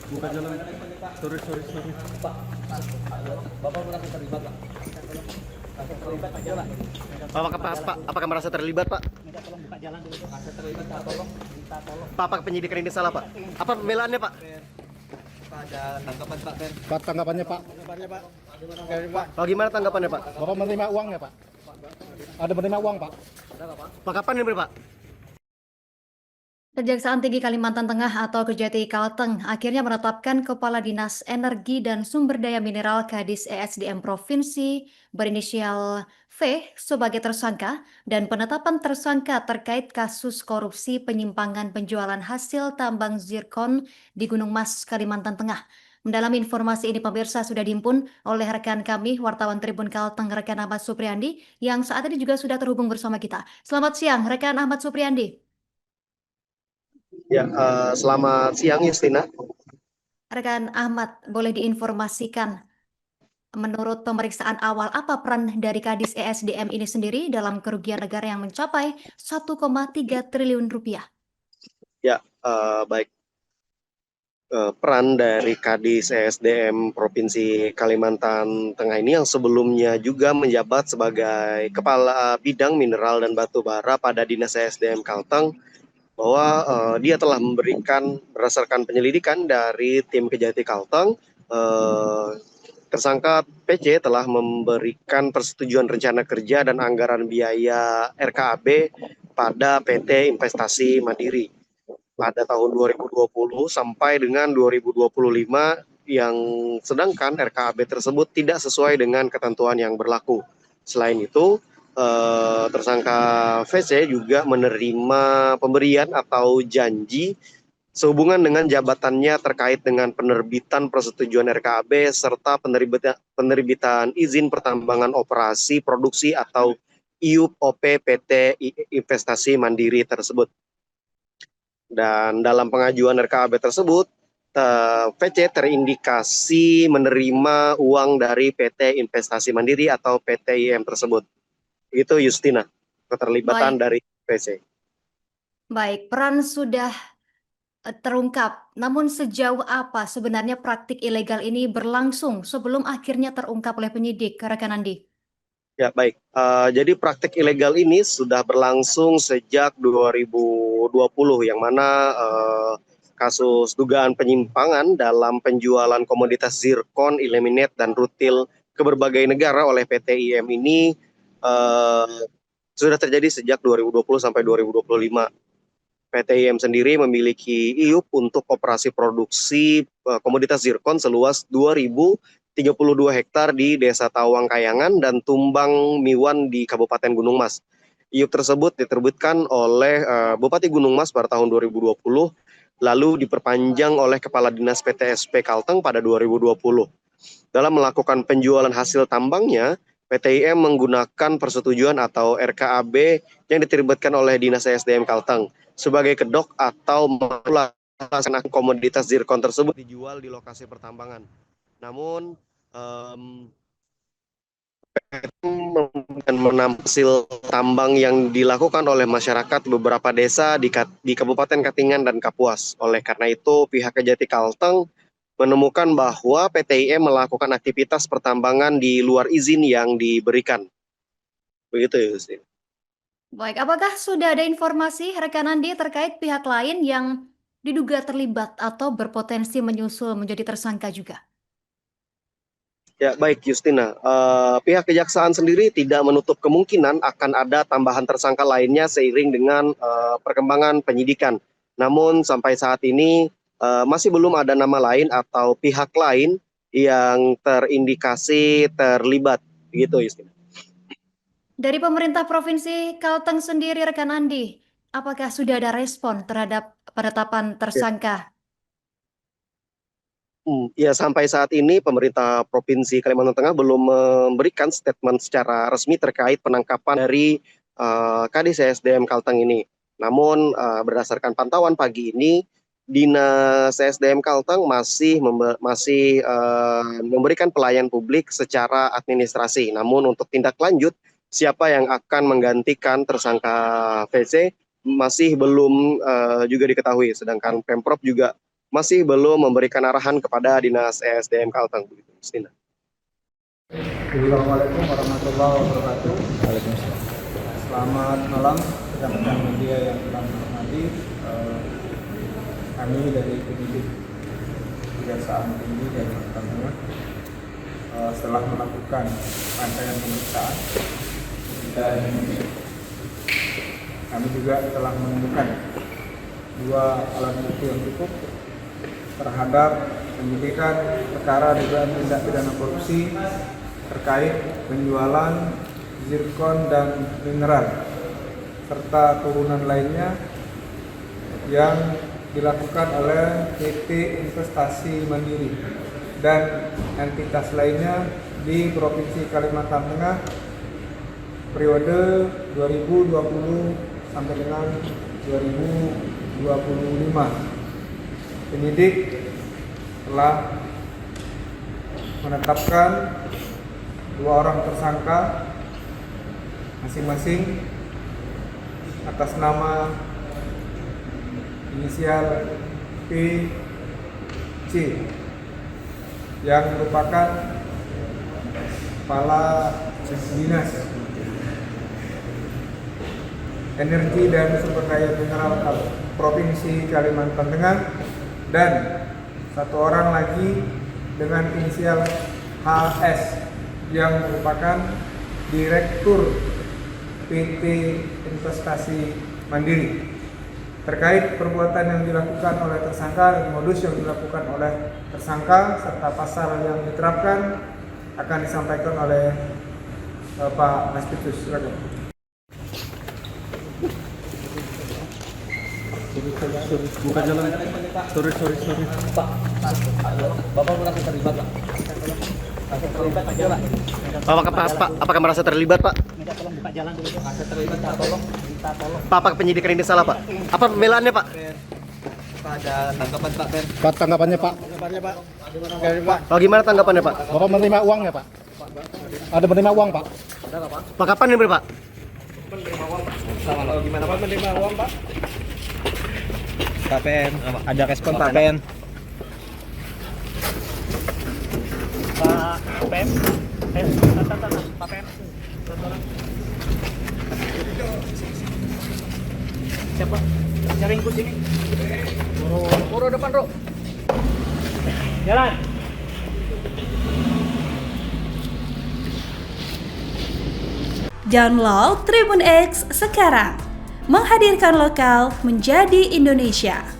Buka jalan. Sorry, sorry, sorry. Bapak merasa terlibat, Pak? Merasa terlibat aja, Pak. Apakah merasa terlibat, Pak? Minta tolong buka jalan dulu, Pak. Merasa terlibat, Pak. Tolong, minta tolong. Pak, apakah penyidikan ini salah, Pak? Apa pembelaannya, Pak? Pak, ada tanggapan, Pak, Ben. Pak, tanggapannya Pak. Oh, gimana tanggapannya, Pak? Bapak menerima uang ya Pak? Ada menerima uang Pak? Pak, kapan ini, Pak? Kejaksaan Tinggi Kalimantan Tengah atau Kejati Kalteng akhirnya menetapkan Kepala Dinas Energi dan Sumber Daya Mineral Kadis ESDM Provinsi berinisial V sebagai tersangka dan penetapan tersangka terkait kasus korupsi penyimpangan penjualan hasil tambang zirkon di Gunung Mas, Kalimantan Tengah. Mendalam informasi ini pemirsa sudah dihimpun oleh rekan kami, wartawan Tribun Kalteng, rekan Ahmad Supriyandi, yang saat ini juga sudah terhubung bersama kita. Selamat siang, rekan Ahmad Supriyandi. Ya, selamat siang, Justina. Rekan Ahmad, boleh diinformasikan menurut pemeriksaan awal apa peran dari Kadis ESDM ini sendiri dalam kerugian negara yang mencapai 1,3 triliun rupiah? Ya, baik. Peran dari Kadis ESDM Provinsi Kalimantan Tengah ini yang sebelumnya juga menjabat sebagai Kepala Bidang Mineral dan Batu Bara pada Dinas ESDM Kalteng, bahwa dia telah memberikan berdasarkan penyelidikan dari tim Kejati Kalteng, tersangka PC telah memberikan persetujuan rencana kerja dan anggaran biaya RKAB pada PT Investasi Mandiri pada tahun 2020 sampai dengan 2025, yang sedangkan RKAB tersebut tidak sesuai dengan ketentuan yang berlaku. Selain itu, tersangka VC juga menerima pemberian atau janji sehubungan dengan jabatannya terkait dengan penerbitan persetujuan RKAB serta penerbitan izin pertambangan operasi produksi atau IUP OP PT Investasi Mandiri tersebut. Dan dalam pengajuan RKAB tersebut, VC terindikasi menerima uang dari PT Investasi Mandiri atau PT IM tersebut. Itu Justina, keterlibatan dari VC. Baik, peran sudah terungkap. Namun sejauh apa sebenarnya praktik ilegal ini berlangsung sebelum akhirnya terungkap oleh penyidik, rekan Andi? Ya, baik. Jadi praktik ilegal ini sudah berlangsung sejak 2020, yang mana kasus dugaan penyimpangan dalam penjualan komoditas zirkon, ilmenite, dan rutil ke berbagai negara oleh PT IM ini sudah terjadi sejak 2020 sampai 2025. PT IM sendiri memiliki IUP untuk operasi produksi komoditas zirkon seluas 2.032 hektar di Desa Tawang Kayangan dan Tumbang Miwan di Kabupaten Gunung Mas. IUP tersebut diterbitkan oleh Bupati Gunung Mas pada tahun 2020, lalu diperpanjang oleh Kepala Dinas PTSP Kalteng pada 2020. Dalam melakukan penjualan hasil tambangnya, PT IM menggunakan persetujuan atau RKAB yang diterbitkan oleh Dinas ESDM Kalteng sebagai kedok atau melaksanakan komoditas zirkon tersebut dijual di lokasi pertambangan. Namun menambah hasil tambang yang dilakukan oleh masyarakat beberapa desa di Kabupaten Katingan dan Kapuas. Oleh karena itu, pihak Kejati Kalteng menemukan bahwa PT IM melakukan aktivitas pertambangan di luar izin yang diberikan. Begitu ya, Justin. Baik, apakah sudah ada informasi rekan Andi terkait pihak lain yang diduga terlibat atau berpotensi menyusul menjadi tersangka juga? Ya, baik Justina. Pihak kejaksaan sendiri tidak menutup kemungkinan akan ada tambahan tersangka lainnya seiring dengan perkembangan penyidikan. Namun sampai saat ini masih belum ada nama lain atau pihak lain yang terindikasi terlibat. Begitu, Justina. Dari pemerintah Provinsi Kalteng sendiri, rekan Andi, apakah sudah ada respon terhadap penetapan tersangka? Ya, sampai saat ini pemerintah Provinsi Kalimantan Tengah belum memberikan statement secara resmi terkait penangkapan dari Kadis ESDM Kalteng ini. Namun berdasarkan pantauan pagi ini, Dinas ESDM Kalteng masih memberikan pelayanan publik secara administrasi. Namun untuk tindak lanjut, siapa yang akan menggantikan tersangka VC masih belum juga diketahui. Sedangkan Pemprov juga masih belum memberikan arahan kepada Dinas ESDM Kalteng. Begitu, Justina. Assalamualaikum warahmatullahi wabarakatuh. Waalaikumsalam. Selamat malam rekan-rekan media yang kami hormati. Kami dari penyidik Kejaksaan Tinggi Kalimantan Tengah setelah melakukan rangkaian pemeriksaan dan kami juga telah menemukan 2 alat bukti yang cukup terhadap penyidikan perkara dugaan tindak pidana korupsi terkait penjualan zirkon dan mineral serta turunan lainnya yang dilakukan oleh PT Investasi Mandiri dan entitas lainnya di Provinsi Kalimantan Tengah periode 2020 sampai dengan 2025. Penyidik telah menetapkan 2 orang tersangka masing-masing atas nama inisial PC yang merupakan Kepala Dinas Energi dan Sumber Daya Mineral Provinsi Kalimantan Tengah, dan 1 orang lagi dengan inisial HS yang merupakan Direktur PT Investasi Mandiri. Terkait perbuatan yang dilakukan oleh tersangka dan modus yang dilakukan oleh tersangka serta pasal yang diterapkan akan disampaikan oleh Pak Naspitus. Silakan. Buka jalan. Sorry. Pak, Bapak merasa terlibat, Pak? Merasa terlibat aja, Pak. Apakah merasa terlibat, Pak? Merasa terlibat, Pak. Tolong, minta tolong. Pak, apakah penyidikan ini salah, Pak? Apa pembelaannya, Pak? Pak, ada tanggapan, Pak, Ben? Pak, tanggapannya Pak. Oh, gimana tanggapannya, Pak? Bapak menerima uang ya Pak? Ada menerima uang Pak? Pak, kapan ini, Pak? Gimana Pak menerima uang Pak? Pak PN, ada respon Pak PN. Pak PN, Pak PN. Siapa? Cari ikut sini. Boro depan, Bro. Jalan. Download Tribun X sekarang, menghadirkan lokal menjadi Indonesia.